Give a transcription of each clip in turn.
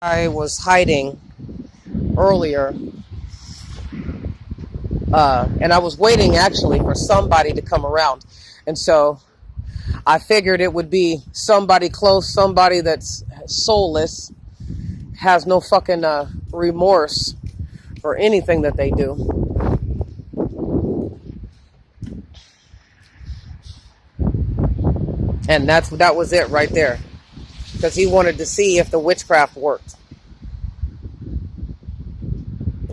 I was hiding earlier, and I was waiting actually for somebody to come around. And so I figured it would be somebody close, somebody that's soulless, has no fucking remorse for anything that they do. And that was it right there. Because he wanted to see if the witchcraft worked.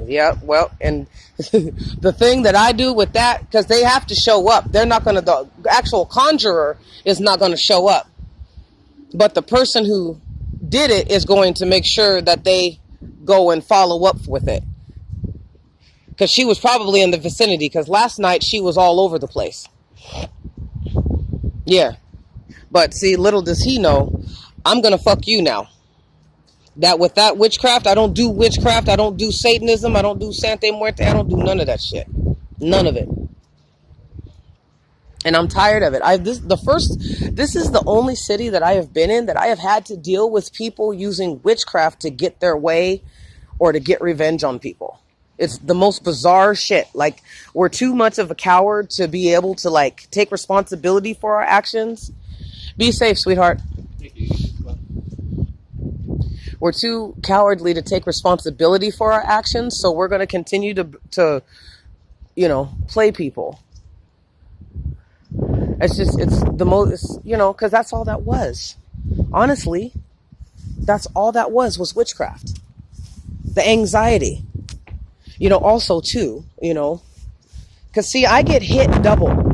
Yeah, well, and the thing that I do with that, because they have to show up. They're not going to, the actual conjurer is not going to show up. But the person who did it is going to make sure that they go and follow up with it. Because she was probably in the vicinity, because last night she was all over the place. Yeah. But see, little does he know, I'm going to fuck you now. That with that witchcraft, I don't do witchcraft. I don't do Satanism. I don't do Santa Muerte. I don't do none of that shit. None of it. And I'm tired of it. This is the only city that I have been in that I have had to deal with people using witchcraft to get their way or to get revenge on people. It's the most bizarre shit. Like, we're too much of a coward to be able to, like, take responsibility for our actions. Be safe, sweetheart. We're too cowardly to take responsibility for our actions, so we're going to continue to, play people. It's the most, because that's all that was. Honestly, that's all that was witchcraft. The anxiety. Also too, because see, I get hit double.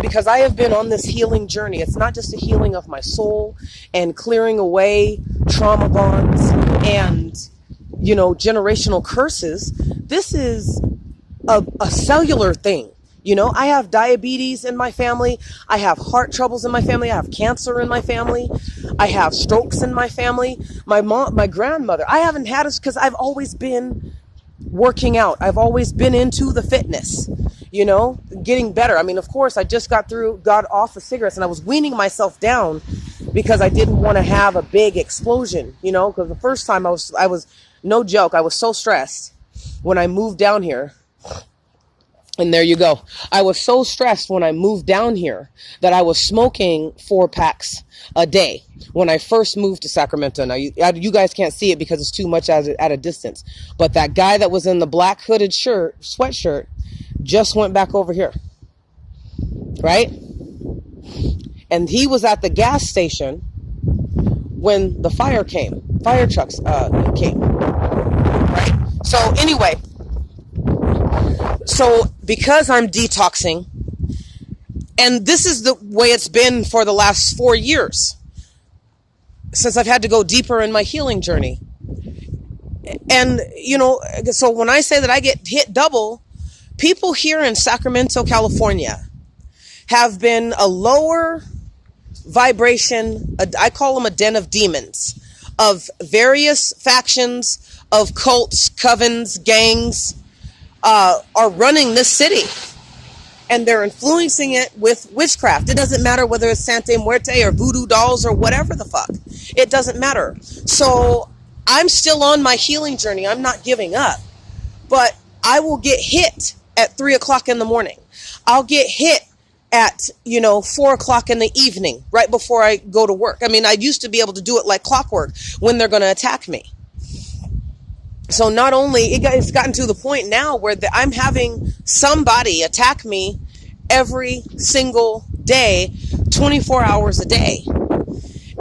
Because I have been on this healing journey. It's not just a healing of my soul and clearing away trauma bonds and, generational curses. This is a cellular thing. I have diabetes in my family. I have heart troubles in my family. I have cancer in my family. I have strokes in my family. My grandmother, I haven't had it because I've always been working out. I've always been into the fitness. Getting better. I mean, of course, I just got off the cigarettes and I was weaning myself down because I didn't want to have a big explosion, because the first time I was, no joke, I was so stressed when I moved down here. And there you go. I was so stressed when I moved down here that I was smoking 4 packs a day when I first moved to Sacramento. Now, you guys can't see it because it's too much at a distance. But that guy that was in the black hooded sweatshirt, just went back over here, right? And he was at the gas station when the fire trucks came, right? So anyway, because I'm detoxing, and this is the way it's been for the last 4 years, since I've had to go deeper in my healing journey. And, so when I say that I get hit double, people here in Sacramento, California, have been a lower vibration, I call them a den of demons, of various factions, of cults, covens, gangs, are running this city. And they're influencing it with witchcraft. It doesn't matter whether it's Santa Muerte or voodoo dolls or whatever the fuck. It doesn't matter. So I'm still on my healing journey. I'm not giving up. But I will get hit at 3 o'clock in the morning. I'll get hit at, 4 o'clock in the evening, right before I go to work. I mean, I used to be able to do it like clockwork when they're going to attack me. So not only, it's gotten to the point now where I'm having somebody attack me every single day, 24 hours a day.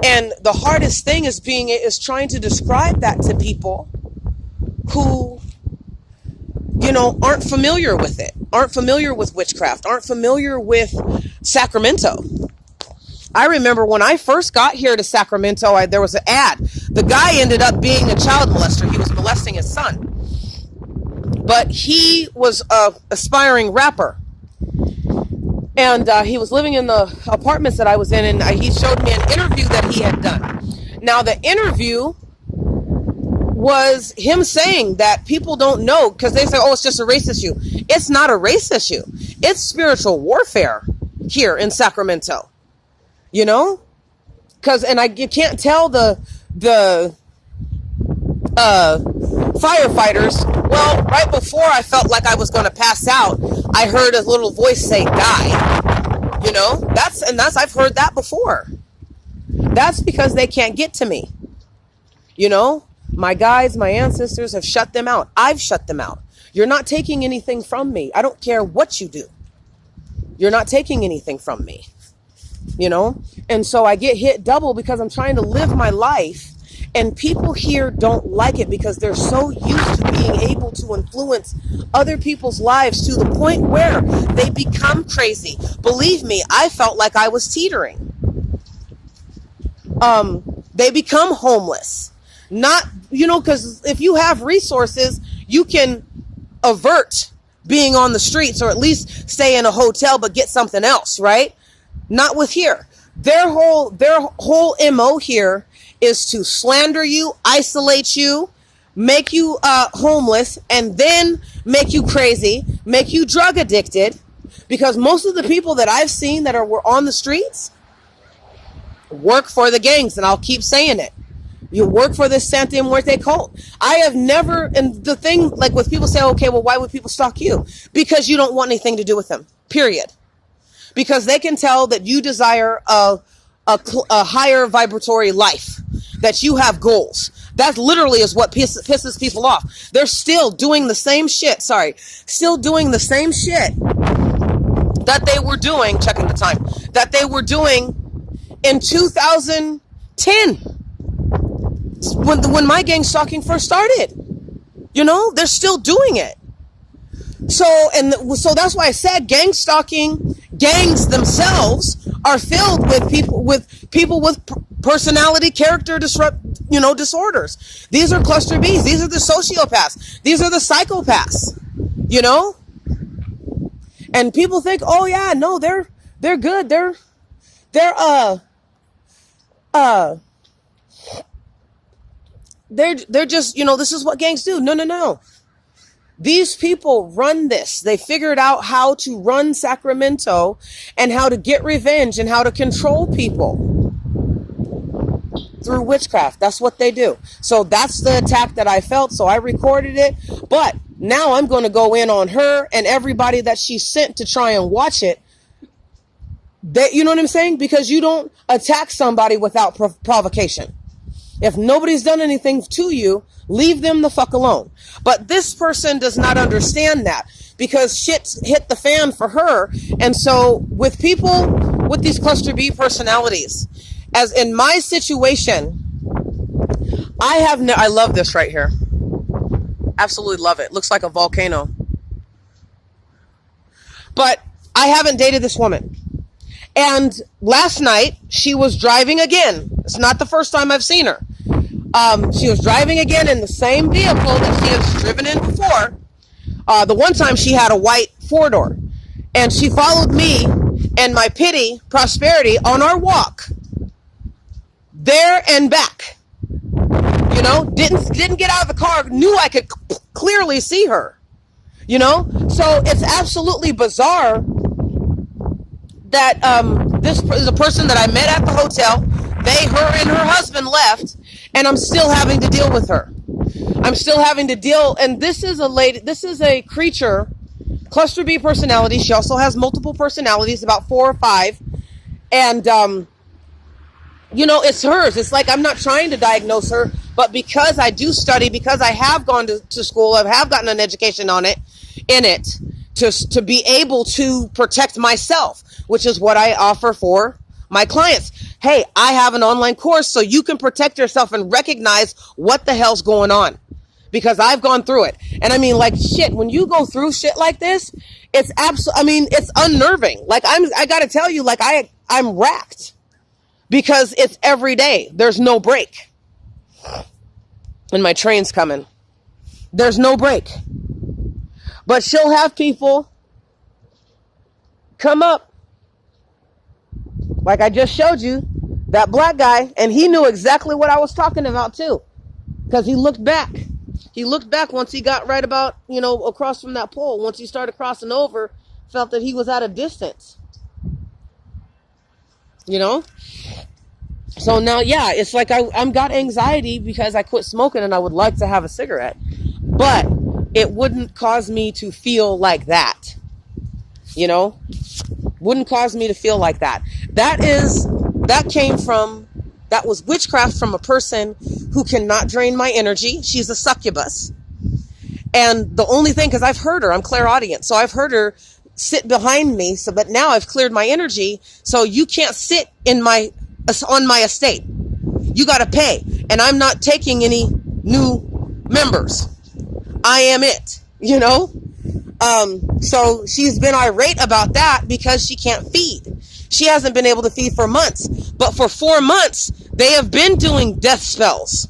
And the hardest thing is trying to describe that to people who, aren't familiar with it, aren't familiar with witchcraft, aren't familiar with Sacramento. I remember when I first got here to Sacramento, there was an ad. The guy ended up being a child molester. He was molesting his son. But he was an aspiring rapper. And he was living in the apartments that I was in, and he showed me an interview that he had done. Now, the interview was him saying that people don't know, because they say, oh, it's just a race issue. It's not a race issue. It's spiritual warfare here in Sacramento. Because, and you can't tell the firefighters. Well, right before I felt like I was going to pass out, I heard a little voice say, die. You know, I've heard that before. That's because they can't get to me. You know, my guides, my ancestors have shut them out. I've shut them out. You're not taking anything from me. I don't care what you do. You're not taking anything from me. You know, and so I get hit double because I'm trying to live my life. And people here don't like it because they're so used to being able to influence other people's lives to the point where they become crazy. Believe me, I felt like I was teetering. They become homeless. Not, you know, because if you have resources, you can avert being on the streets or at least stay in a hotel but get something else, right? Not with here. Their whole MO here is to slander you, isolate you, make you homeless, and then make you crazy, make you drug addicted. Because most of the people that I've seen that were on the streets work for the gangs, and I'll keep saying it. You work for this Santa Muerte cult. I have never, and the thing, like with people say, okay, well, why would people stalk you? Because you don't want anything to do with them, period. Because they can tell that you desire a higher vibratory life, that you have goals. That literally is what pisses people off. They're still doing the same shit. Still doing the same shit that they were doing, checking the time, that they were doing in 2010 when my gang stalking first started. You know, they're still doing it. So that's why I said gang stalking, gangs themselves are filled with people with personality, character disorders. These are cluster Bs. These are the sociopaths. These are the psychopaths. You know, and people think, oh yeah, no, they're good. They're just, you know, this is what gangs do. No. These people run this. They figured out how to run Sacramento and how to get revenge and how to control people through witchcraft. That's what they do. So that's the attack that I felt. So I recorded it. But now I'm going to go in on her and everybody that she sent to try and watch it. You know what I'm saying? Because you don't attack somebody without provocation. If nobody's done anything to you, leave them the fuck alone. But this person does not understand that because shit's hit the fan for her. And so with people with these cluster B personalities, as in my situation, I love this right here. Absolutely love it. Looks like a volcano. But I haven't dated this woman. And last night, she was driving again. It's not the first time I've seen her. She was driving again in the same vehicle that she has driven in before. The one time she had a white four-door. And she followed me and my pity, prosperity, on our walk. There and back. You know, didn't get out of the car, knew I could clearly see her. You know? So it's absolutely bizarre that this is a person that I met at the hotel. Her and her husband left, and I'm still having to deal with her. I'm still having to deal, and this is a creature, cluster B personality. She also has multiple personalities, about 4 or 5. And, you know, it's hers. It's like I'm not trying to diagnose her, but because I do study, because I have gone to school, I have gotten an education in it, to be able to protect myself, which is what I offer for my clients. Hey, I have an online course so you can protect yourself and recognize what the hell's going on, because I've gone through it. And I mean, like, shit, when you go through shit like this, it's it's unnerving. Like, I gotta tell you, like, I'm racked because it's every day. There's no break. And my train's coming. There's no break. But she'll have people come up. Like I just showed you, that black guy, and he knew exactly what I was talking about too. Because he looked back. He looked back once he got right about, you know, across from that pole. Once he started crossing over, felt that he was at a distance. You know? So now, yeah, it's like I'm got anxiety because I quit smoking and I would like to have a cigarette, but it wouldn't cause me to feel like that, you know, wouldn't cause me to feel like that. That was witchcraft from a person who cannot drain my energy. She's a succubus. And the only thing, because I've heard her, I'm clairaudient, so I've heard her sit behind me. So, but now I've cleared my energy, so you can't sit on my estate. You got to pay, and I'm not taking any new members. I am it, you know. So she's been irate about that because she can't feed. She hasn't been able to feed for months, but for 4 months they have been doing death spells.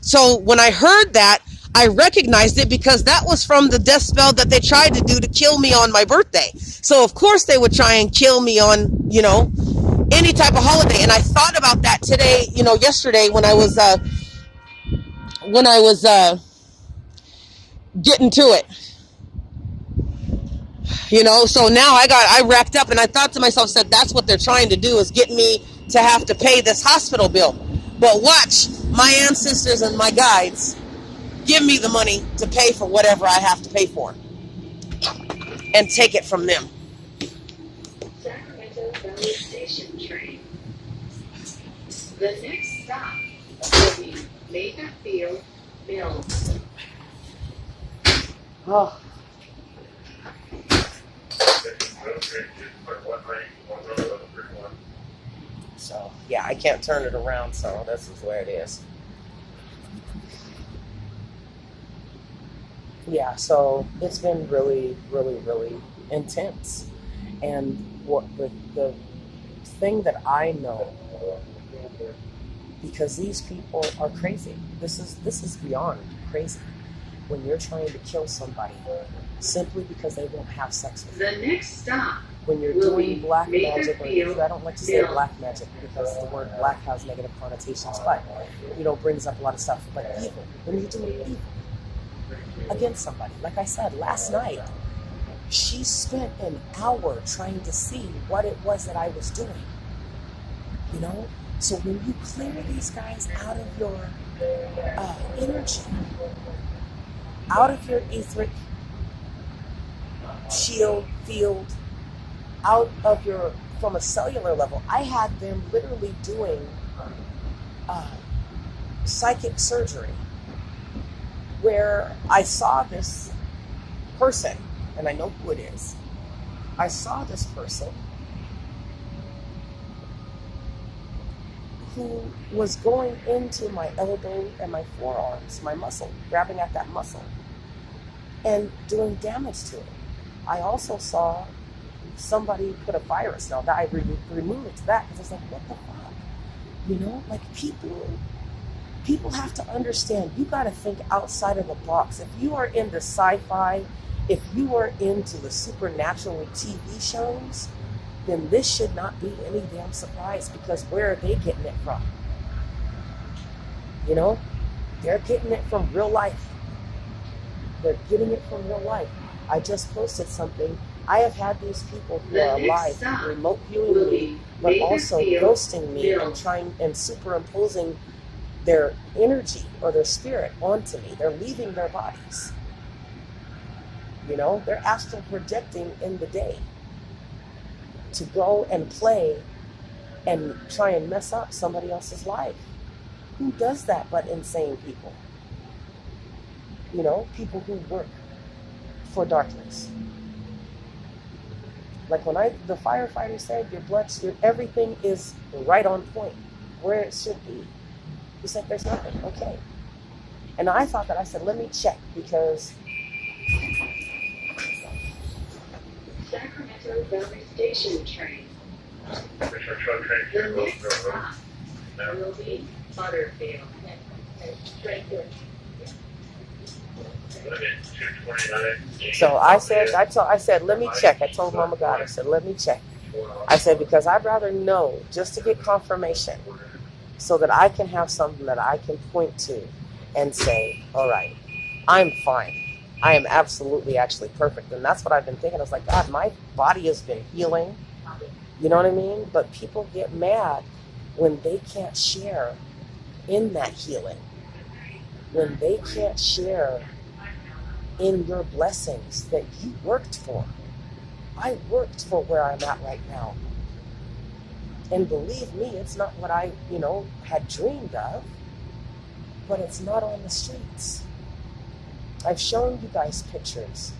So when I heard that, I recognized it because that was from the death spell that they tried to do to kill me on my birthday. So of course they would try and kill me on, you know, any type of holiday. And I thought about that today, you know, yesterday when I was getting to it, you know. So now I racked up and I thought to myself, said, that's what they're trying to do, is get me to have to pay this hospital bill. But watch my ancestors and my guides give me the money to pay for whatever I have to pay for and take it from them. Sacramento Valley Station train. The next stop will be Mayfield Mills. Oh. So yeah, I can't turn it around, so this is where it is. Yeah, so it's been really, really, really intense. And what the thing that I know, because these people are crazy. This is beyond crazy. When you're trying to kill somebody simply because they won't have sex with you. The next stop. When you're doing black magic, or I don't like to say black magic because the word black has negative connotations, but you know, brings up a lot of stuff. But evil, when you're doing evil against somebody, like I said last night, she spent an hour trying to see what it was that I was doing. You know, so when you clear these guys out of your energy, out of your etheric shield field, out of your, from a cellular level, I had them literally doing psychic surgery where I saw this person, and I know who it is. I saw this person who was going into my elbow and my forearms, my muscle, grabbing at that muscle and doing damage to it. I also saw somebody put a virus. Now that I removed that because I was like, what the fuck? You know, like people have to understand, you got to think outside of the box. If you are into sci-fi, if you are into the supernatural TV shows, then this should not be any damn surprise, because where are they getting it from? You know, they're getting it from real life. They're getting it from real life. I just posted something. I have had these people who are alive remote viewing me, but also ghosting me and trying and superimposing their energy or their spirit onto me. They're leaving their bodies. You know, they're astral projecting in the day to go and play and try and mess up somebody else's life. Who does that but insane people? You know, people who work for darkness. Like when the firefighter said, your blood, everything is right on point, where it should be. He said, there's nothing, okay. And I thought that, I said, let me check, because Sacramento Valley Station train. The next stop will be Butterfield. So I said, let me check. I told Mama God, I said, let me check. I said, because I'd rather know, just to get confirmation, so that I can have something that I can point to and say, all right, I'm fine. I am absolutely actually perfect. And that's what I've been thinking. I was like, God, my body has been healing. You know what I mean? But people get mad when they can't share in that healing, when they can't share in your blessings that you worked for. I worked for where I'm at right now. And believe me, it's not what I, had dreamed of, but it's not on the streets. I've shown you guys pictures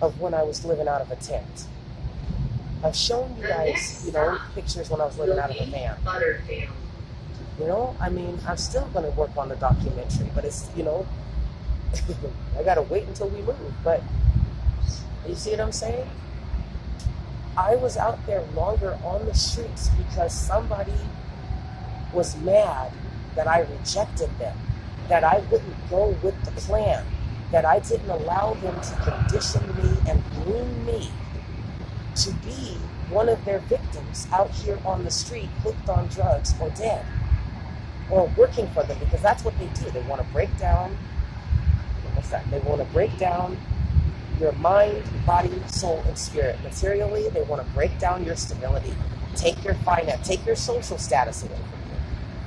of when I was living out of a tent. I've shown you guys, pictures when I was living out of a van. I'm still going to work on the documentary, but it's, I got to wait until we move. But you see what I'm saying? I was out there longer on the streets because somebody was mad that I rejected them, that I wouldn't go with the plan, that I didn't allow them to condition me and groom me to be one of their victims out here on the street, hooked on drugs or dead, or working for them, because that's what they do. They want to break down, They want to break down your mind, body, soul, and spirit. Materially, they want to break down your stability, take your finance, take your social status away from you,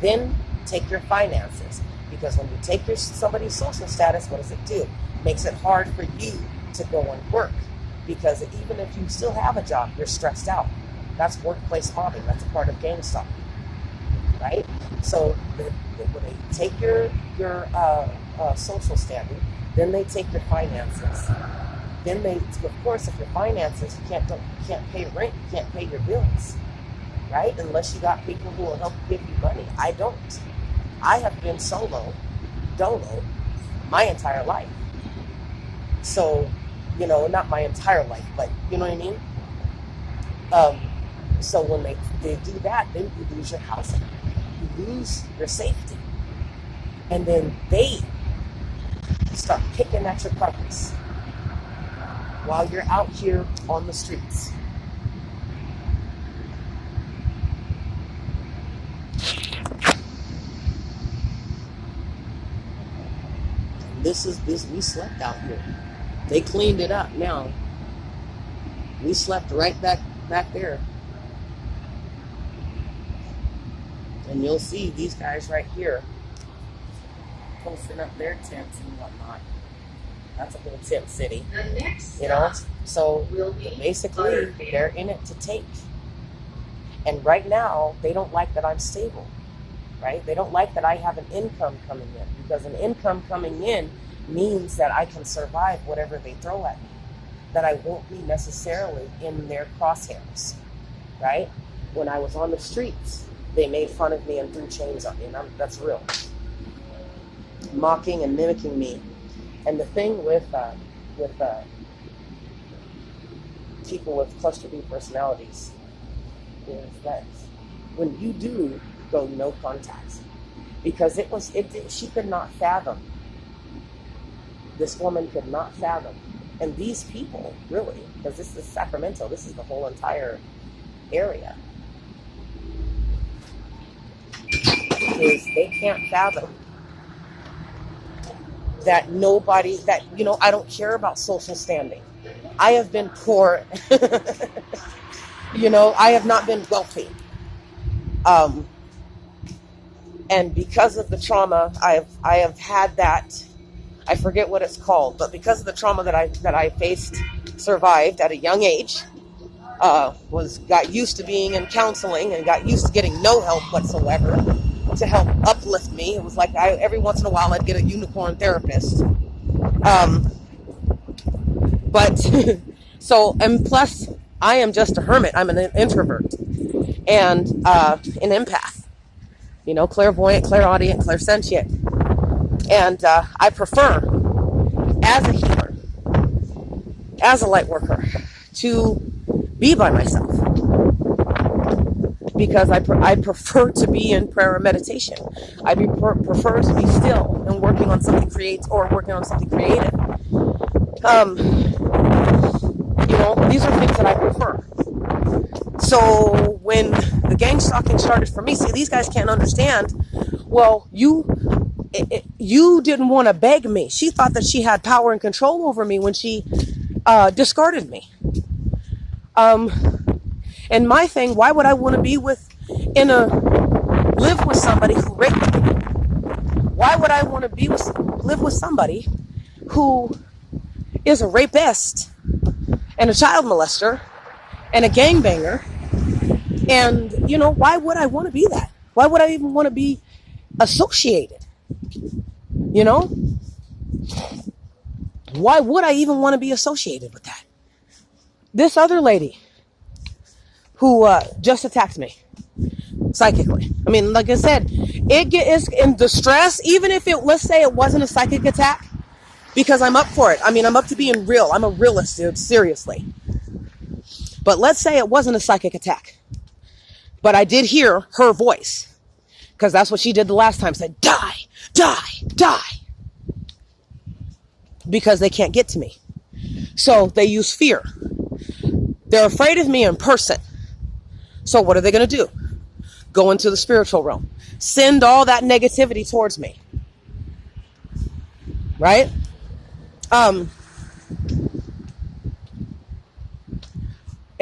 then take your finances. Because when you take somebody's social status, what does it do? It makes it hard for you to go and work. Because even if you still have a job, you're stressed out. That's workplace mobbing. That's a part of gang stalking, right? So when they take your social standing, then they take your finances. Then they, of course, if your finances, you can't pay rent, you can't pay your bills, right? Unless you got people who will help give you money. I don't. I have been dolo, my entire life. So, not my entire life, but you know what I mean? So when they do that, then you lose your housing. You lose your safety. And then they start picking at your purpose while you're out here on the streets. We slept out here. They cleaned it up now. We slept right back there. And you'll see these guys right here posting up their tents and whatnot. That's a whole tent city. So basically they're in it to take. And right now, they don't like that I'm stable, right? They don't like that I have an income coming in, because an income coming in means that I can survive whatever they throw at me, that I won't be necessarily in their crosshairs, right? When I was on the streets, they made fun of me and threw chains on me, and that's real. Mocking and mimicking me. And the thing with people with cluster B personalities is that when you do go no contact, because she could not fathom. This woman could not fathom. And these people, really, because this is Sacramento, this is the whole entire area, is they can't fathom that I don't care about social standing. I have been poor. I have not been wealthy. And because of the trauma, I have had that, I forget what it's called, but because of the trauma that I faced, survived at a young age, got used to being in counseling and got used to getting no help whatsoever to help uplift me. It was like every once in a while I'd get a unicorn therapist. And plus I am just a hermit. I'm an introvert and an empath, clairvoyant, clairaudient, clairsentient. And I prefer, as a healer, as a light worker, to be by myself. Because I prefer to be in prayer or meditation. I prefer to be still and working on something creative. These are things that I prefer. So when the gang stalking started for me, see, these guys can't understand. Well, you didn't want to beg me. She thought that she had power and control over me when she discarded me. And my thing, why would I want to be in a live with somebody who raped me? Why would I want to live with somebody who is a rapist and a child molester and a gangbanger? And, why would I want to be that? Why would I even want to be associated? Why would I even want to be associated with that? This other lady who just attacked me psychically. I mean, like I said, it is in distress, even if let's say it wasn't a psychic attack, because I'm up for it. I mean, I'm up to being real. I'm a realist, dude, seriously. But let's say it wasn't a psychic attack. But I did hear her voice, because that's what she did the last time, said, die, die, die. Because they can't get to me. So they use fear. They're afraid of me in person. So what are they going to do? Go into the spiritual realm. Send all that negativity towards me. Right? And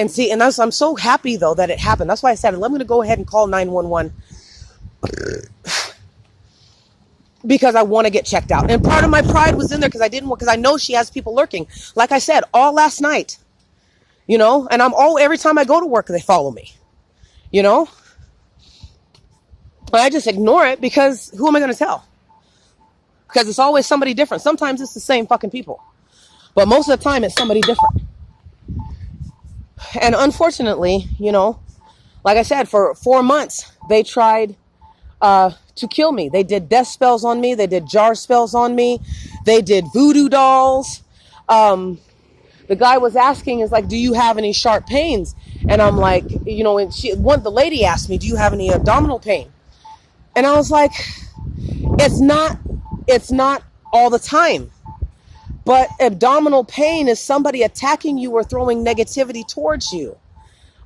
see, and I'm so happy though that it happened. That's why I said, I'm going to go ahead and call 911 because I want to get checked out. And part of my pride was in there because I know she has people lurking. Like I said, all last night, and every time I go to work, they follow me, but I just ignore it because who am I going to tell? Because it's always somebody different. Sometimes it's the same fucking people, but most of the time it's somebody different. And unfortunately, like I said, for 4 months, they tried to kill me. They did death spells on me. They did jar spells on me. They did voodoo dolls. The guy was asking, is like, do you have any sharp pains? And I'm like, and the lady asked me, do you have any abdominal pain? And I was like, it's not all the time. But abdominal pain is somebody attacking you or throwing negativity towards you.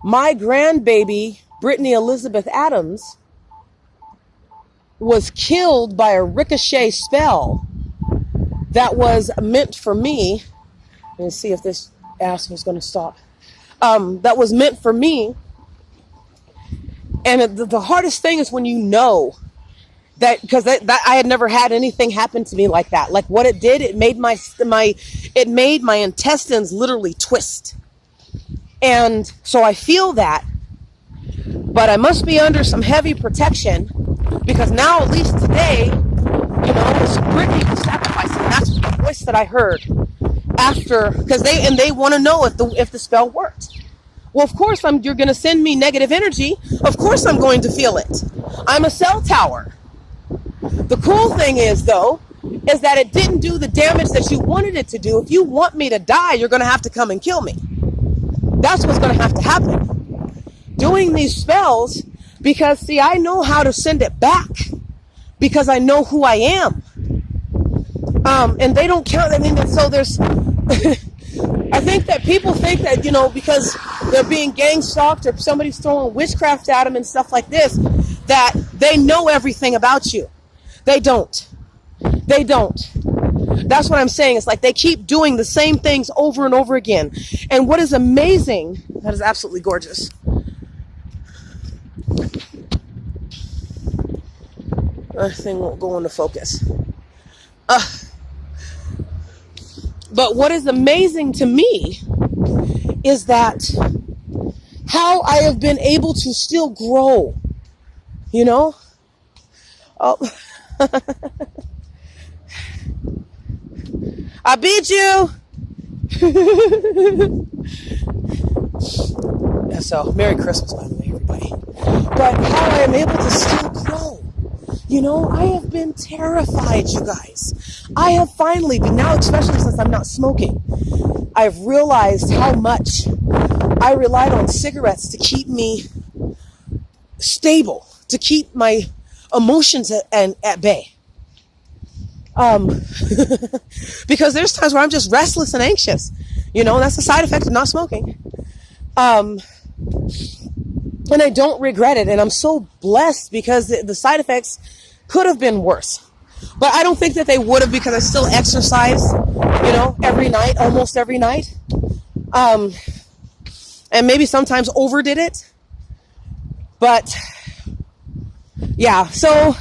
My grandbaby, Brittany Elizabeth Adams, was killed by a ricochet spell that was meant for me. Let me see if this asshole's going to stop. That was meant for me. And the hardest thing is when that, because I had never had anything happen to me like that. Like what it did, it made my intestines literally twist. And so I feel that, but I must be under some heavy protection because now, at least today, it's Brittany who's sacrificing. That's the voice that I heard after, because they want to know if the spell worked. Well, of course you're going to send me negative energy. Of course I'm going to feel it. I'm a cell tower. The cool thing is, though, is that it didn't do the damage that you wanted it to do. If you want me to die, you're going to have to come and kill me. That's what's going to have to happen. Doing these spells, because, see, I know how to send it back because I know who I am. And they don't count. I mean, so there's... I think that people think that, because they're being gang stalked or somebody's throwing witchcraft at them and stuff like this, that they know everything about you. They don't. They don't. That's what I'm saying. It's like they keep doing the same things over and over again. And what is amazing, that is absolutely gorgeous. That thing won't go into focus. But what is amazing to me is that how I have been able to still grow, Oh, I beat you. Yeah, so Merry Christmas, by the way, everybody. But how I am able to still grow. I have been terrified, you guys. I have finally been, now especially since I'm not smoking, I've realized how much I relied on cigarettes to keep me stable, to keep my emotions at bay. Because there's times where I'm just restless and anxious. That's a side effect of not smoking. And I don't regret it. And I'm so blessed because the side effects could have been worse. But I don't think that they would have because I still exercise, every night, almost every night. And maybe sometimes overdid it. But yeah, so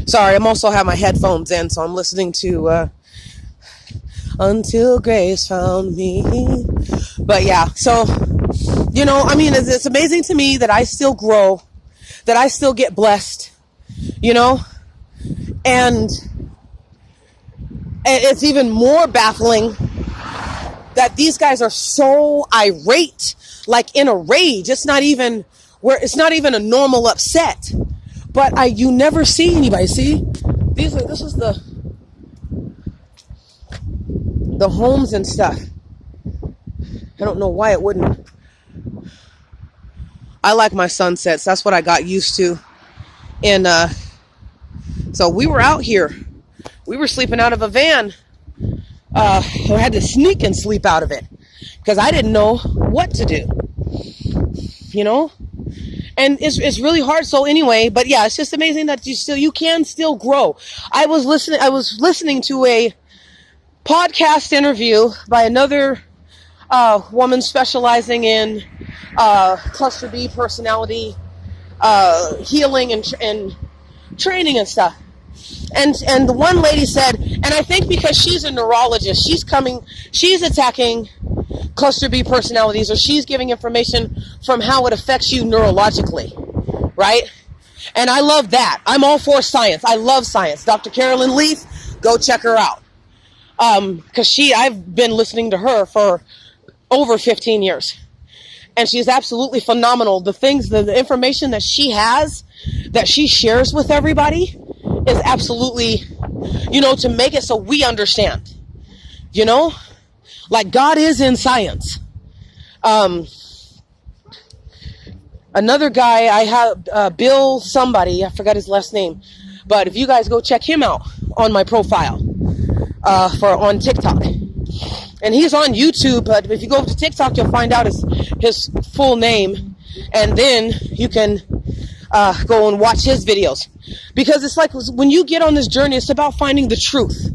sorry, I'm also have my headphones in, so I'm listening to Until Grace Found Me. But yeah, so I mean, it's amazing to me that I still grow, that I still get blessed, and it's even more baffling that these guys are so irate, like in a rage. It's not even a normal upset. But you never see anybody. See, this is the homes and stuff. I don't know why it wouldn't. I like my sunsets. That's what I got used to. And so we were out here. We were sleeping out of a van. I had to sneak and sleep out of it because I didn't know what to do. And it's really hard. So anyway, but yeah, it's just amazing that you can still grow. I was listening to a podcast interview by another woman specializing in cluster B personality healing and training and stuff. And the one lady said, and I think because she's a neurologist, she's attacking cluster B personalities, or she's giving information from how it affects you neurologically, right? And I love that. I'm all for science. I love science. Dr. Carolyn Leaf, go check her out. Because I've been listening to her for over 15 years. And she's absolutely phenomenal. The information that she has, that she shares with everybody, is absolutely, to make it so we understand, like God is in science. Another guy I have, Bill somebody, I forgot his last name, but if you guys go check him out on my profile, on TikTok, and he's on YouTube, but if you go to TikTok, you'll find out his full name, and then you can go and watch his videos. Because it's like when you get on this journey, it's about finding the truth.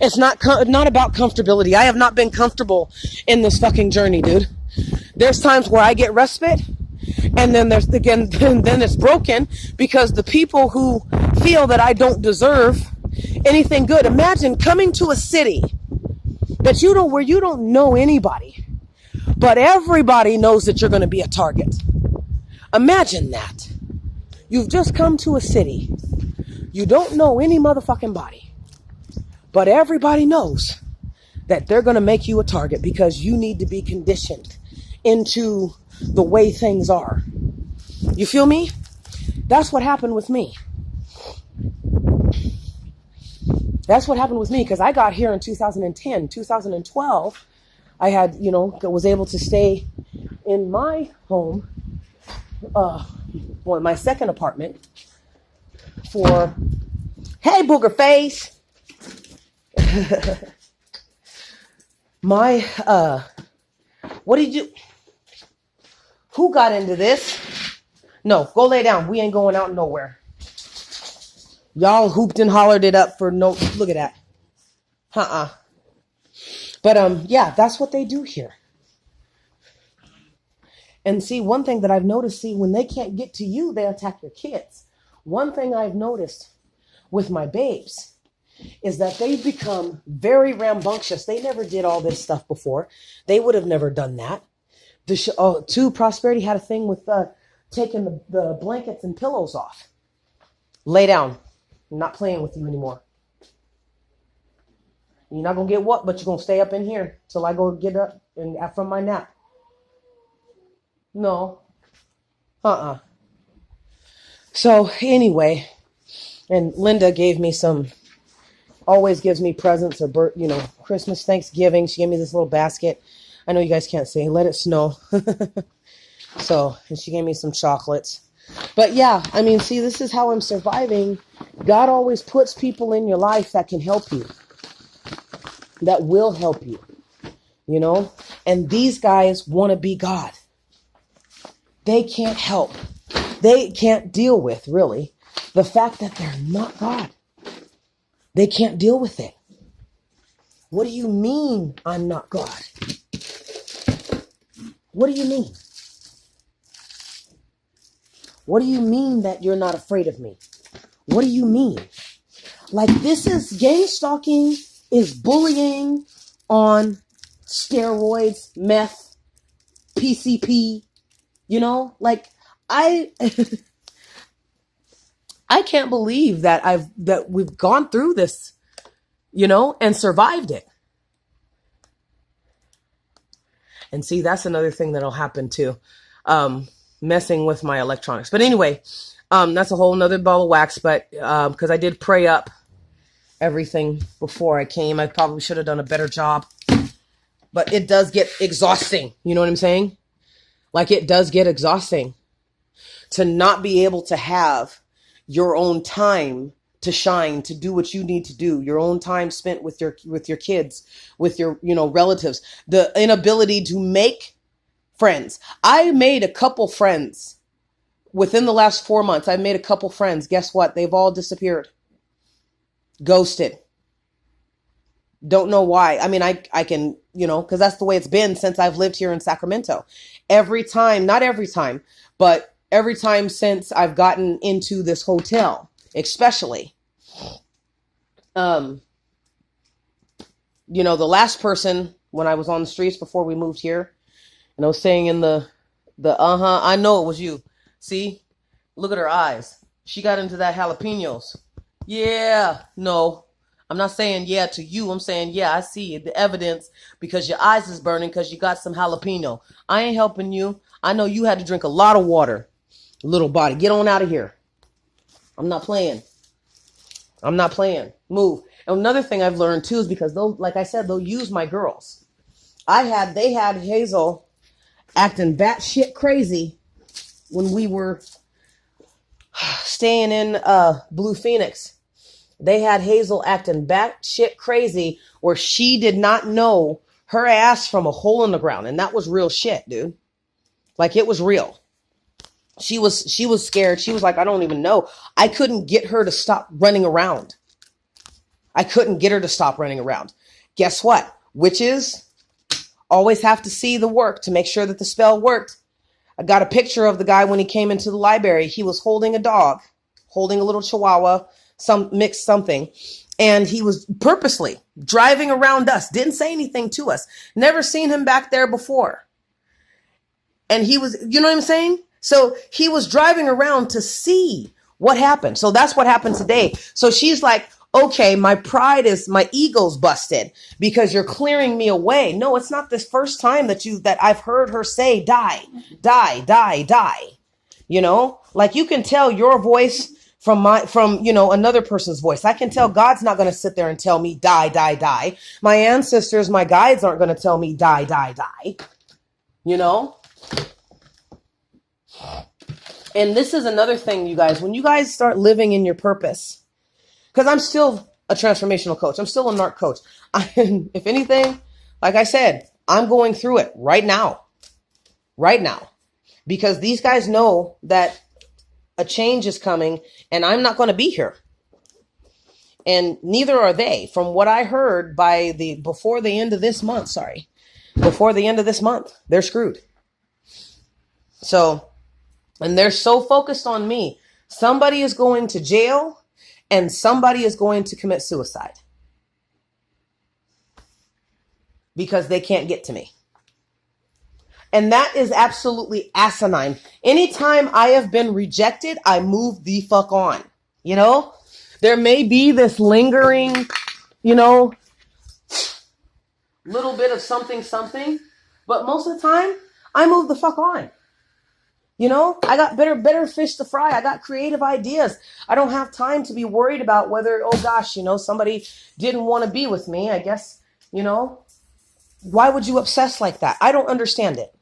It's not about comfortability. I have not been comfortable in this fucking journey, dude. There's times where I get respite, and then then it's broken because the people who feel that I don't deserve anything good. Imagine coming to a city where you don't know anybody, but everybody knows that you're going to be a target. Imagine that. You've just come to a city. You don't know any motherfucking body, but everybody knows that they're going to make you a target because you need to be conditioned into the way things are. You feel me? That's what happened with me. That's what happened with me because I got here in 2010, 2012. I had, was able to stay in my home, my second apartment for, hey, booger face. What did you, who got into this? No, go lay down. We ain't going out nowhere. Y'all hooped and hollered it up for no, look at that. But, yeah, that's what they do here. And see, one thing that I've noticed, when they can't get to you, they attack your kids. One thing I've noticed with my babes is that they've become very rambunctious. They never did all this stuff before. They would have never done that. Prosperity had a thing with taking the blankets and pillows off. Lay down. I'm not playing with you anymore. You're not going to get what, but you're going to stay up in here till I go get up and from my nap. No. So anyway, and Linda always gives me presents or, Christmas, Thanksgiving. She gave me this little basket. I know you guys can't see. Let it snow. So, and she gave me some chocolates. But yeah, I mean, see, this is how I'm surviving. God always puts people in your life that can help you. That will help you. And these guys want to be God. They can't help. They can't deal with, really, the fact that they're not God. They can't deal with it. What do you mean I'm not God? What do you mean? What do you mean that you're not afraid of me? What do you mean? Like, this is gang stalking, is bullying on steroids, meth, PCP, you know? Like, I can't believe that we've gone through this, you know, and survived it. And see, that's another thing that'll happen too. Messing with my electronics. But anyway, that's a whole nother ball of wax. But because I did pray up everything before I came, I probably should have done a better job. But it does get exhausting. You know what I'm saying? Like, it does get exhausting to not be able to have your own time to shine, to do what you need to do, your own time spent with your kids, with your, you know, relatives, the inability to make friends. I made a couple friends within the last 4 months. I made a couple friends. Guess what? They've all disappeared. Ghosted. Don't know why. I mean, I can, you know, because that's the way it's been since I've lived here in Sacramento. Every time, not every time, but every time since I've gotten into this hotel, especially, you know, the last person when I was on the streets before we moved here, and I was saying in the I know it was you. See, look at her eyes. She got into that jalapenos. Yeah, no, I'm not saying yeah to you. I'm saying, yeah, I see the evidence because your eyes is burning because you got some jalapeno. I ain't helping you. I know you had to drink a lot of water. Little body, get on out of here. I'm not playing. I'm not playing. Move. And another thing I've learned too is because they'll, like I said, they'll use my girls. They had Hazel acting batshit crazy when we were staying in Blue Phoenix. They had Hazel acting batshit crazy where she did not know her ass from a hole in the ground. And that was real shit, dude. Like, it was real. She was scared. She was like, I don't even know. I couldn't get her to stop running around. I couldn't get her to stop running around. Guess what? Witches always have to see the work to make sure that the spell worked. I got a picture of the guy when he came into the library. He was holding a dog, holding a little chihuahua, some mixed something. And he was purposely driving around us. Didn't say anything to us. Never seen him back there before. And he was, you know what I'm saying? So he was driving around to see what happened. So that's what happened today. So she's like, okay, my ego's busted because you're clearing me away. No, it's not this first time that I've heard her say, die, die, die, die. You know, like, you can tell your voice from you know, another person's voice. I can tell God's not going to sit there and tell me die, die, die. My ancestors, my guides aren't going to tell me die, die, die. You know? And this is another thing, you guys, when you guys start living in your purpose, because I'm still a transformational coach. I'm still a NARC coach. If anything, like I said, I'm going through it right now, because these guys know that a change is coming and I'm not going to be here. And neither are they. From what I heard before the end of this month, they're screwed. So, and they're so focused on me. Somebody is going to jail and somebody is going to commit suicide because they can't get to me. And that is absolutely asinine. Anytime I have been rejected, I move the fuck on. You know, there may be this lingering, you know, little bit of something, but most of the time I move the fuck on. You know, I got better fish to fry. I got creative ideas. I don't have time to be worried about whether, oh gosh, you know, somebody didn't want to be with me. I guess, you know, why would you obsess like that? I don't understand it.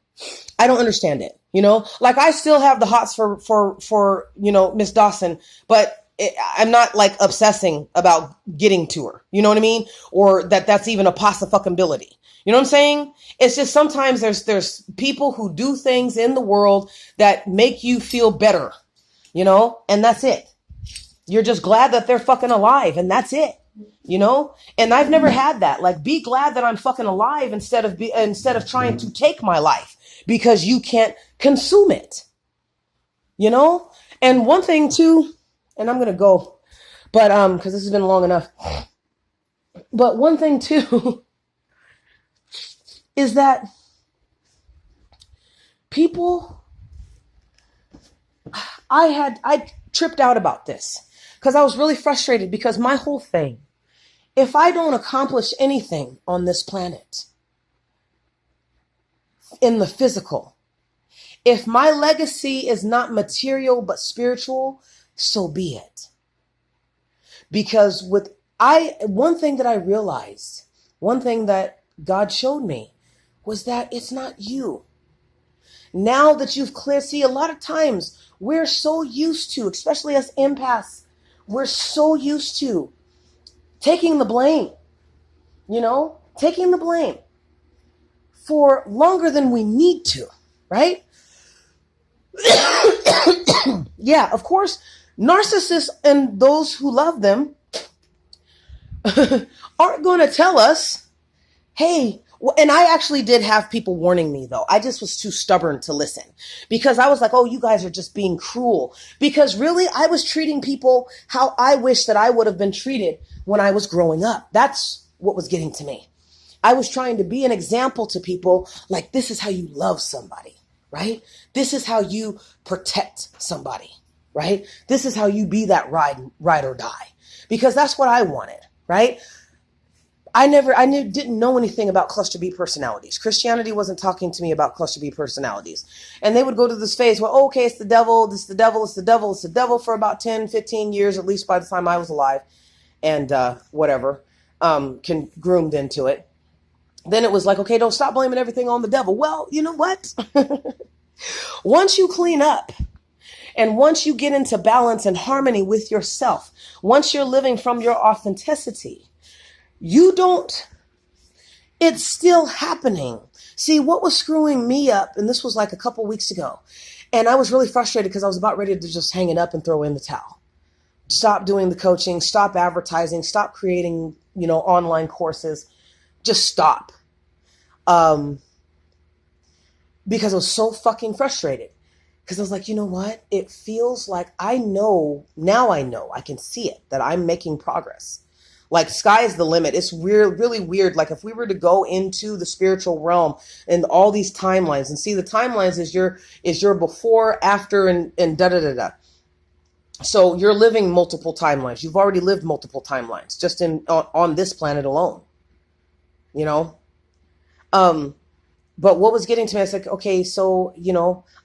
You know, like, I still have the hots for, you know, Miss Dawson, but I'm not like obsessing about getting to her. You know what I mean? Or that's even a possibility. You know what I'm saying? It's just sometimes there's people who do things in the world that make you feel better, you know, and that's it. You're just glad that they're fucking alive, and that's it, you know? And I've never had that. Like, be glad that I'm fucking alive instead of trying to take my life because you can't consume it. You know, And one thing too, and I'm going to go, but, cause this has been long enough, but one thing too is that people, I tripped out about this because I was really frustrated because my whole thing, if I don't accomplish anything on this planet in the physical, if my legacy is not material but spiritual, so be it. Because one thing that I realized, one thing that God showed me was that it's not you. Now that you've see, a lot of times we're so used to, especially as empaths, we're so used to taking the blame, taking the blame for longer than we need to, right? Yeah, of course, narcissists and those who love them aren't going to tell us, hey, and I actually did have people warning me though. I just was too stubborn to listen because I was like, oh, you guys are just being cruel. Because really, I was treating people how I wish that I would have been treated when I was growing up. That's what was getting to me. I was trying to be an example to people like, this is how you love somebody, right? This is how you protect somebody, right? This is how you be that ride or die, because that's what I wanted, right? I didn't know anything about cluster B personalities. Christianity wasn't talking to me about cluster B personalities. And they would go to this phase where, oh, okay, it's the devil, it's the devil, it's the devil, it's the devil for about 10, 15 years, at least by the time I was alive and groomed into it. Then it was like, okay, don't stop blaming everything on the devil. Well, you know what? Once you clean up and once you get into balance and harmony with yourself, once you're living from your authenticity, it's still happening. See, what was screwing me up, and this was like a couple weeks ago, and I was really frustrated because I was about ready to just hang it up and throw in the towel. Stop doing the coaching, stop advertising, stop creating, online courses. Just stop. Because I was so fucking frustrated. Because I was like, you know what? It feels like I know, I can see it, that I'm making progress. Like sky is the limit. It's weird, really weird. Like if we were to go into the spiritual realm and all these timelines and see the timelines is your before, after, and da da da da. So you're living multiple timelines. You've already lived multiple timelines just on this planet alone. But what was getting to me, I was like, okay, so,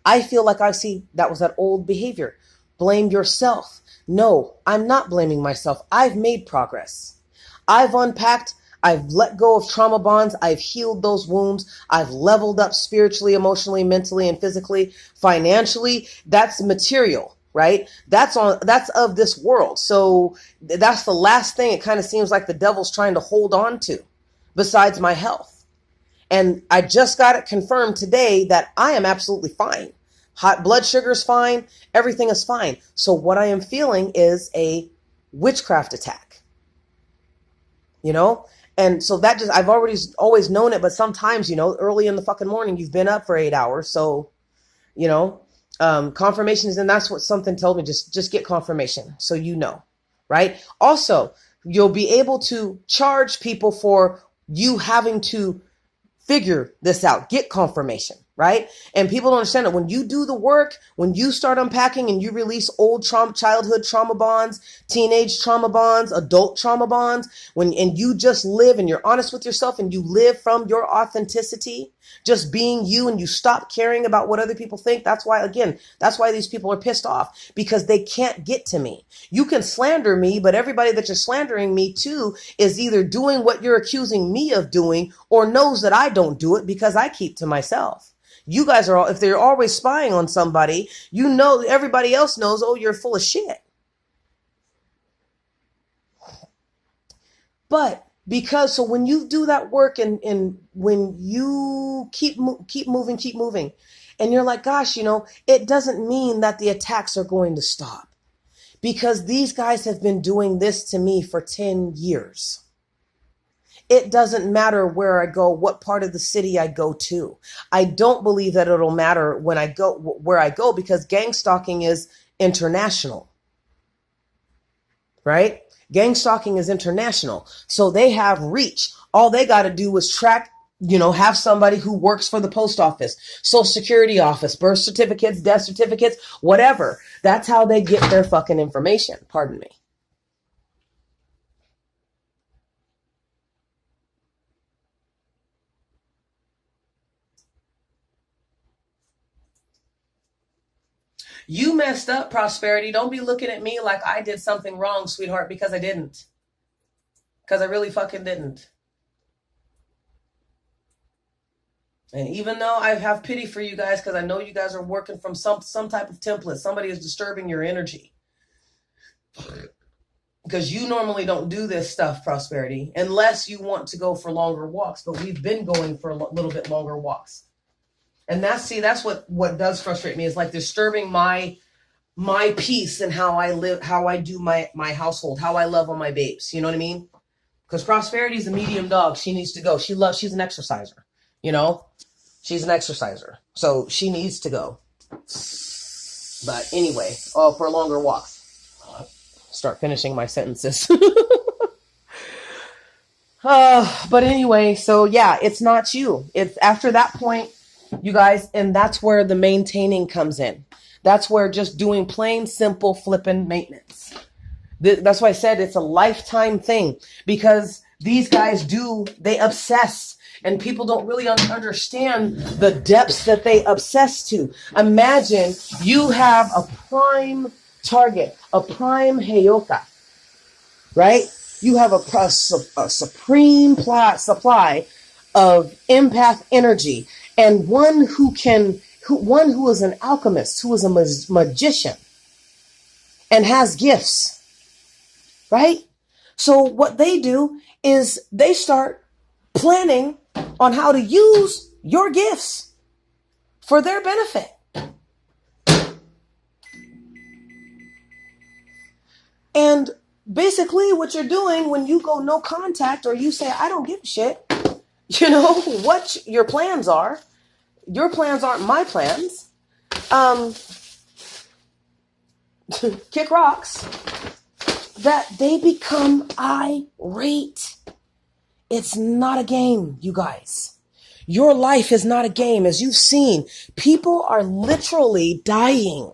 I feel like that was that old behavior. Blame yourself. No, I'm not blaming myself. I've made progress. I've unpacked. I've let go of trauma bonds. I've healed those wounds. I've leveled up spiritually, emotionally, mentally, and physically, financially. That's material, right? That's of this world. So that's the last thing it kind of seems like the devil's trying to hold on to besides my health. And I just got it confirmed today that I am absolutely fine. Hot blood sugar is fine. Everything is fine. So what I am feeling is a witchcraft attack, And so that I've always known it. But sometimes, early in the fucking morning, you've been up for 8 hours. So, confirmations. And that's what something told me. Just get confirmation. So, right? Also, you'll be able to charge people for you having to figure this out, get confirmation, right? And people don't understand it. When you do the work, when you start unpacking and you release old childhood trauma bonds, teenage trauma bonds, adult trauma bonds, and you just live and you're honest with yourself and you live from your authenticity, just being you, and you stop caring about what other people think. That's why these people are pissed off, because they can't get to me. You can slander me, but everybody that you're slandering me to is either doing what you're accusing me of doing or knows that I don't do it because I keep to myself. You guys if they're always spying on somebody, everybody else knows, oh, you're full of shit. But so when you do that work and when you keep moving, and you're like, gosh, it doesn't mean that the attacks are going to stop, because these guys have been doing this to me for 10 years. It doesn't matter where I go, what part of the city I go to. I don't believe that it'll matter where I go, because gang stalking is international, right? Gang stalking is international. So they have reach. All they got to do is track, have somebody who works for the post office, social security office, birth certificates, death certificates, whatever. That's how they get their fucking information. Pardon me. You messed up, Prosperity. Don't be looking at me like I did something wrong, sweetheart, because I didn't. Because I really fucking didn't. And even though I have pity for you guys, because I know you guys are working from some type of template, somebody is disturbing your energy. Because you normally don't do this stuff, Prosperity, unless you want to go for longer walks. But we've been going for a little bit longer walks. And that's what does frustrate me, is like disturbing my peace and how I live, how I do my household, how I love on my babes. You know what I mean? Because Prosperity is a medium dog. She needs to go. She's an exerciser. She's an exerciser. So she needs to go. But anyway, for longer walks. Start finishing my sentences. But anyway, so yeah, it's not you. It's after that point, you guys, and that's where the maintaining comes in. That's where just doing plain, simple, flipping maintenance. That's why I said it's a lifetime thing, because these guys they obsess, and people don't really understand the depths that they obsess to. Imagine you have a prime target, a prime heyoka, right? You have a supreme supply of empath energy, and one who is an alchemist, who is a magician and has gifts, right? So what they do is they start planning on how to use your gifts for their benefit. And basically what you're doing when you go no contact, or you say, I don't give a shit, what your plans are. Your plans aren't my plans. Kick rocks. That they become irate. It's not a game, you guys. Your life is not a game. As you've seen, people are literally dying.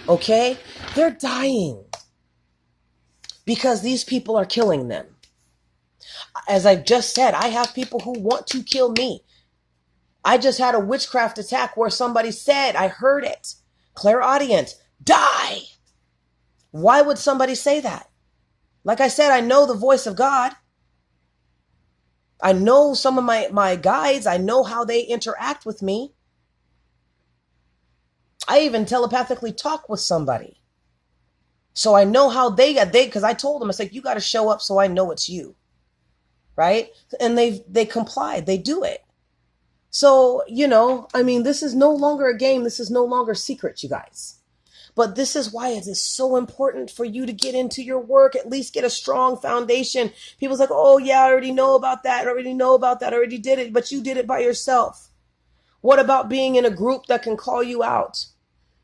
Okay? They're dying because these people are killing them. As I just said, I have people who want to kill me. I just had a witchcraft attack where somebody said, I heard it, clairaudient, die. Why would somebody say that? Like I said, I know the voice of God. I know some of my guides. I know how they interact with me. I even telepathically talk with somebody. So I know how because I told them, I said, you got to show up so I know it's you. Right? And they complied. They do it. So, this is no longer a game. This is no longer secret, you guys. But this is why it is so important for you to get into your work, at least get a strong foundation. People's like, oh yeah, I already know about that. I already did it, but you did it by yourself. What about being in a group that can call you out?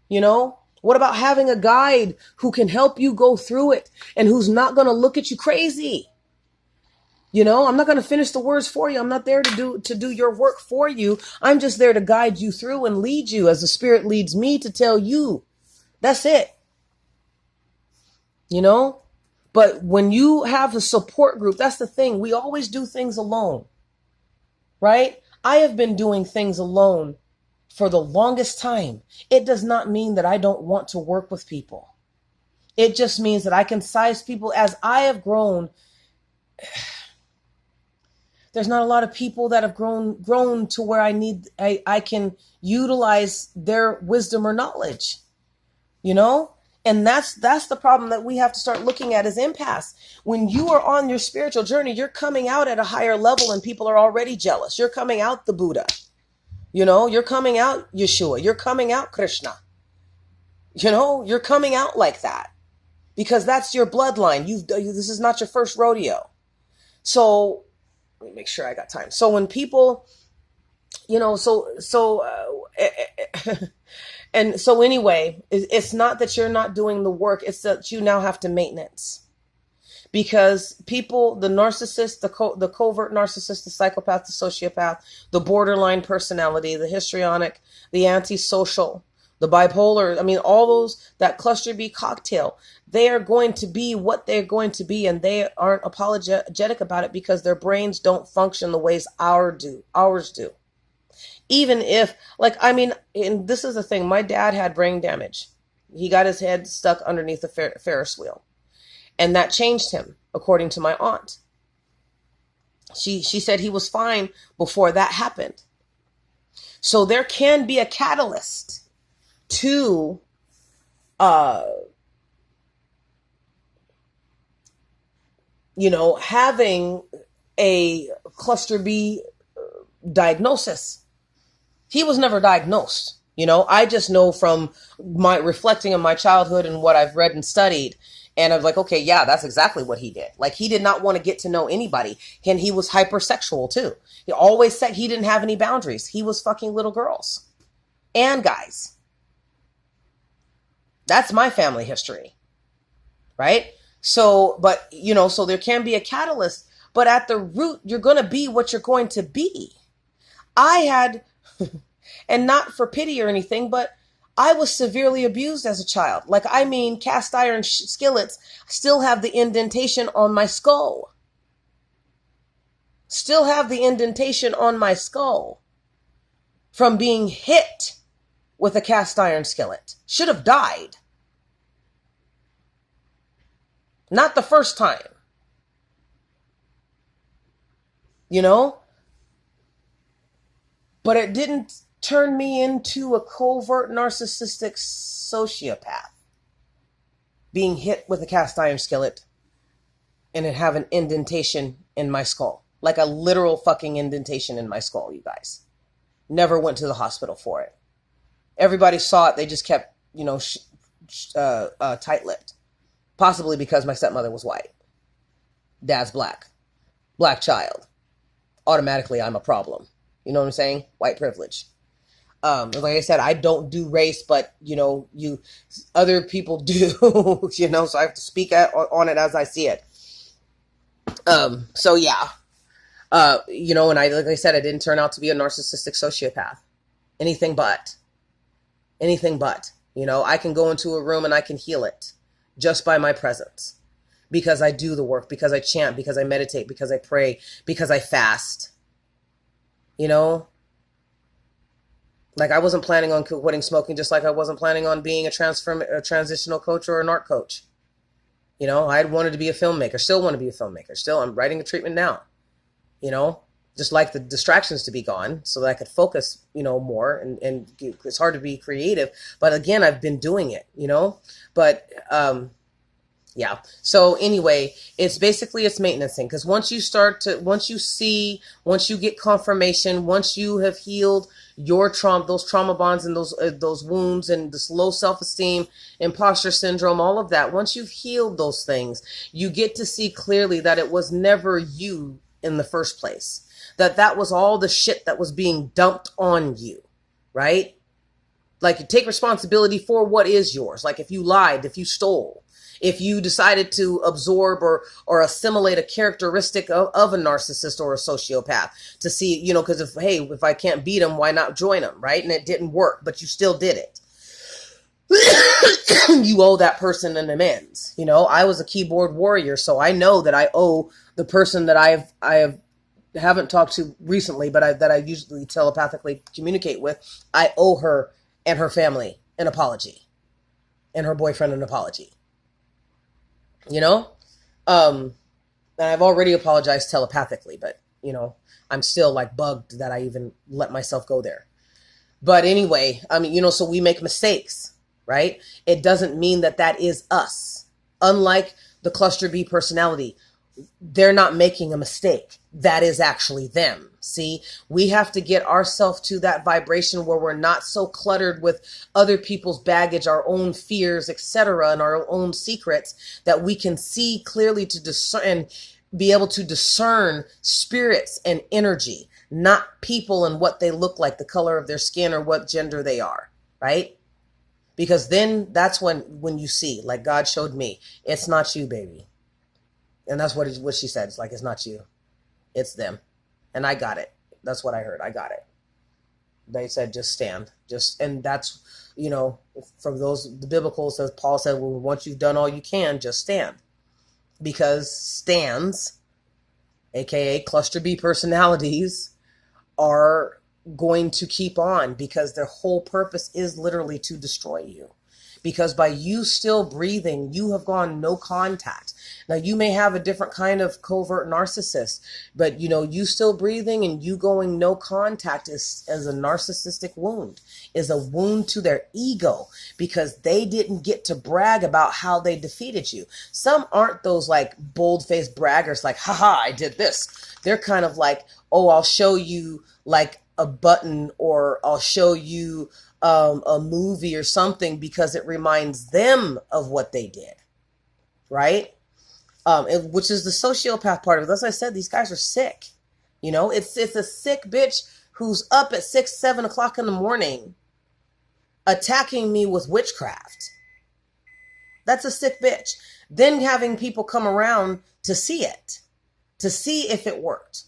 What about having a guide who can help you go through it and who's not going to look at you crazy? I'm not going to finish the words for you. I'm not there to do your work for you. I'm just there to guide you through and lead you as the Spirit leads me to tell you. That's it. But when you have a support group, that's the thing. We always do things alone, right? I have been doing things alone for the longest time. It does not mean that I don't want to work with people. It just means that I can size people as I have grown. There's not a lot of people that have grown to where I can utilize their wisdom or knowledge, and that's the problem that we have to start looking at as empaths. When you are on your spiritual journey, you're coming out at a higher level and people are already jealous. You're coming out the Buddha, you're coming out Yeshua, you're coming out Krishna, you're coming out like that because that's your bloodline. This is not your first rodeo. So let me make sure I got time. So when people, And so anyway, it's not that you're not doing the work. It's that you now have to maintenance. Because people, the narcissist, the covert narcissist, the psychopath, the sociopath, the borderline personality, the histrionic, the antisocial, the bipolar, I mean, all those, that cluster B cocktail, they are going to be what they're going to be, and they aren't apologetic about it because their brains don't function the ways ours do. Even if, like, I mean, and this is the thing, my dad had brain damage. He got his head stuck underneath the Ferris wheel. And that changed him, according to my aunt. She said he was fine before that happened. So there can be a catalyst to having a cluster B diagnosis. He was never diagnosed. I just know from my reflecting on my childhood and what I've read and studied. And I was like, okay, yeah, that's exactly what he did. Like, he did not want to get to know anybody. And he was hypersexual too. He always said he didn't have any boundaries. He was fucking little girls and guys. That's my family history. Right? So, but, so there can be a catalyst, but at the root, you're going to be what you're going to be. I had, and not for pity or anything, but I was severely abused as a child. Like, I mean, cast iron skillets still have the indentation on my skull. Still have the indentation on my skull from being hit with a cast iron skillet. Should have died. Not the first time. But it didn't turn me into a covert narcissistic sociopath. Being hit with a cast iron skillet and it have an indentation in my skull. Like a literal fucking indentation in my skull, you guys. Never went to the hospital for it. Everybody saw it. They just kept, tight-lipped. Possibly because my stepmother was white. Dad's black. Black child. Automatically, I'm a problem. You know what I'm saying? White privilege. Like I said, I don't do race, but other people do, so I have to speak on it as I see it. So yeah, and like I said, I didn't turn out to be a narcissistic sociopath. Anything but, I can go into a room and I can heal it just by my presence because I do the work, because I chant, because I meditate, because I pray, because I fast, Like, I wasn't planning on quitting smoking, just like I wasn't planning on being a transitional coach or an art coach. I wanted to be a filmmaker, still want to be a filmmaker. Still, I'm writing a treatment now, just like the distractions to be gone so that I could focus, more. And it's hard to be creative. But again, I've been doing it, but, yeah. So anyway, it's maintenance thing. Because once you get confirmation, once you have healed your trauma, those trauma bonds and those wounds and this low self-esteem, imposter syndrome, all of that, once you've healed those things, you get to see clearly that it was never you in the first place. That was all the shit that was being dumped on you, right? Like, you take responsibility for what is yours. Like, if you lied, if you stole, if you decided to absorb or assimilate a characteristic of a narcissist or a sociopath to see, because if I can't beat them, why not join them, right? And it didn't work, but you still did it. You owe that person an amends. I was a keyboard warrior, so I know that I owe the person that I haven't talked to recently, but that I usually telepathically communicate with. I owe her and her family an apology, and her boyfriend an apology. And I've already apologized telepathically, but, I'm still like bugged that I even let myself go there. But anyway, so we make mistakes, right? It doesn't mean that is us. Unlike the cluster B personality, they're not making a mistake. That is actually them. See, we have to get ourselves to that vibration where we're not so cluttered with other people's baggage, our own fears, etc., and our own secrets, that we can see clearly to discern and be able to discern spirits and energy, not people and what they look like, the color of their skin or what gender they are, right? Because then that's when you see, like God showed me, it's not you, baby. And that's what she said. It's like, it's not you, it's them. And I got it. That's what I heard. I got it. They said, just stand. And that's, from the biblical says, Paul said, well, once you've done all you can, just stand. Because stands, aka cluster B personalities, are going to keep on, because their whole purpose is literally to destroy you. Because by you still breathing, you have gone no contact. Now, you may have a different kind of covert narcissist, but you still breathing and you going no contact is a narcissistic wound, is a wound to their ego, because they didn't get to brag about how they defeated you. Some aren't those like bold-faced braggers like, haha, I did this. They're kind of like, oh, I'll show you like a button, or I'll show you a movie or something, because it reminds them of what they did, right? Which is the sociopath part of it. As I said, these guys are sick. It's a sick bitch who's up at 6, 7 o'clock in the morning attacking me with witchcraft. That's a sick bitch. Then having people come around to see it, to see if it worked.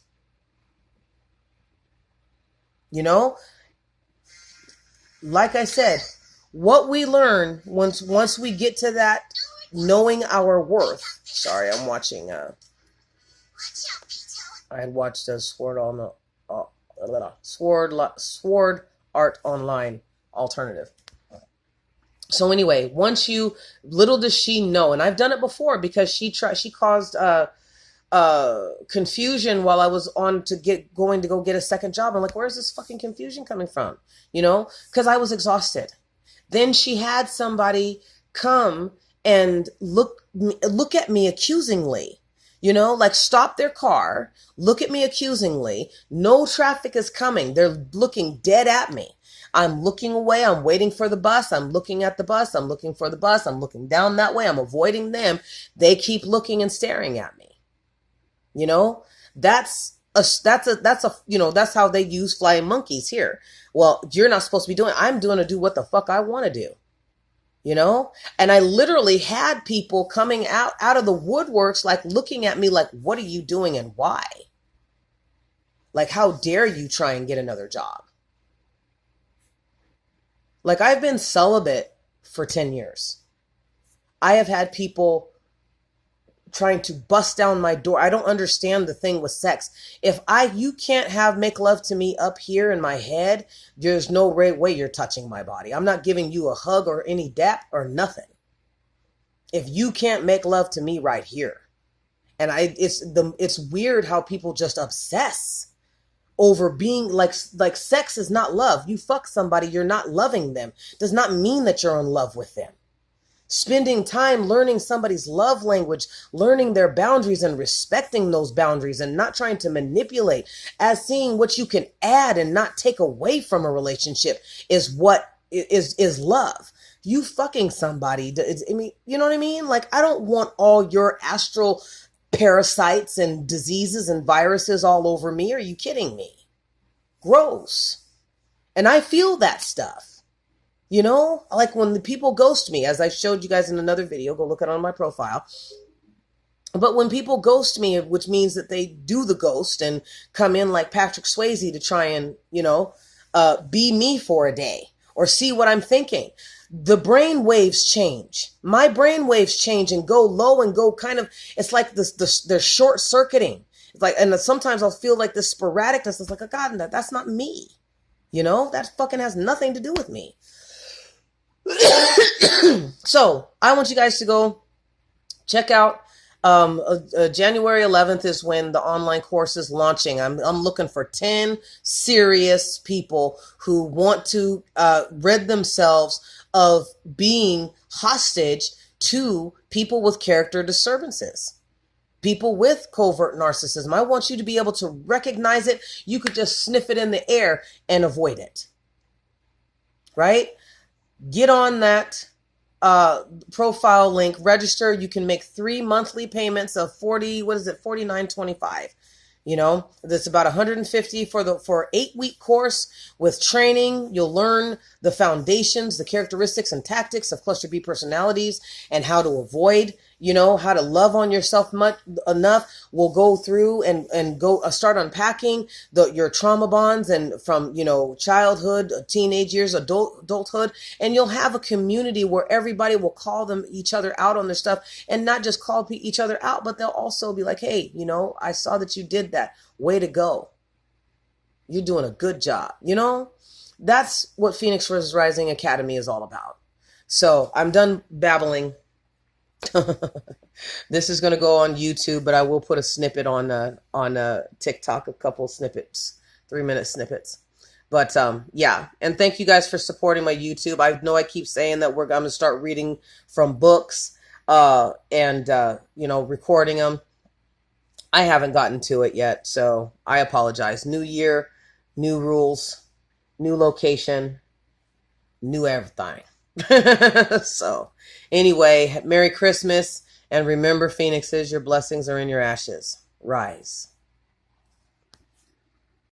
Like I said, what we learn once we get to that knowing our worth. Sorry, I'm watching. I had watched a Sword Art Online alternative. So anyway, little does she know, and I've done it before, because she caused confusion while I was going to go get a second job. I'm like, where's this fucking confusion coming from? Because I was exhausted. Then she had somebody come and look at me accusingly, like stop their car, look at me accusingly. No traffic is coming. They're looking dead at me. I'm looking away. I'm waiting for the bus. I'm looking at the bus. I'm looking for the bus. I'm looking down that way. I'm avoiding them. They keep looking and staring at me. That's how they use flying monkeys here. Well, you're not supposed to be doing it. I'm doing to do what the fuck I want to do. And I literally had people coming out of the woodworks, like looking at me like, what are you doing and why? Like, how dare you try and get another job? Like, I've been celibate for 10 years. I have had people trying to bust down my door. I don't understand the thing with sex. If you can't make love to me up here in my head, there's no way you're touching my body. I'm not giving you a hug or any dap or nothing. If you can't make love to me right here. And it's weird how people just obsess over being like sex is not love. You fuck somebody, you're not loving them. Does not mean that you're in love with them. Spending time learning somebody's love language, learning their boundaries and respecting those boundaries, and not trying to manipulate, as seeing what you can add and not take away from a relationship is what is love. You fucking somebody, you know what I mean? Like, I don't want all your astral parasites and diseases and viruses all over me. Are you kidding me? Gross. And I feel that stuff. Like when the people ghost me, as I showed you guys in another video, go look it on my profile. But when people ghost me, which means that they do the ghost and come in like Patrick Swayze to try and, be me for a day or see what I'm thinking. The brain waves change. My brain waves change and go low and go kind of, it's like they're short circuiting. It's like, and sometimes I'll feel like this sporadicness. It's like, oh God, that's not me. That fucking has nothing to do with me. So I want you guys to go check out January 11th is when the online course is launching. I'm looking for 10 serious people who want to rid themselves of being hostage to people with character disturbances, people with covert narcissism. I want you to be able to recognize it. You could just sniff it in the air and avoid it, right? Get on that profile link, register. You can make 3 monthly payments of $49.25. You know, that's about 150 for 8-week course with training. You'll learn the foundations, the characteristics and tactics of cluster B personalities and how to avoid, you know, how to love on yourself enough. We'll go through and go start unpacking your trauma bonds and from, you know, childhood, teenage years, adulthood, and you'll have a community where everybody will call each other out on their stuff, and not just call each other out, but they'll also be like, hey, you know, I saw that you did that. Way to go. You're doing a good job. You know, that's what Phoenix Rising Academy is all about. So I'm done babbling. This is going to go on YouTube, but I will put a snippet on TikTok, a couple snippets, 3-minute snippets. But yeah, and thank you guys for supporting my YouTube. I know I keep saying that I'm going to start reading from books and you know, recording them. I haven't gotten to it yet, so I apologize. New year, new rules, new location, new everything. So anyway, Merry Christmas, and remember, Phoenixes, your blessings are in your ashes. Rise.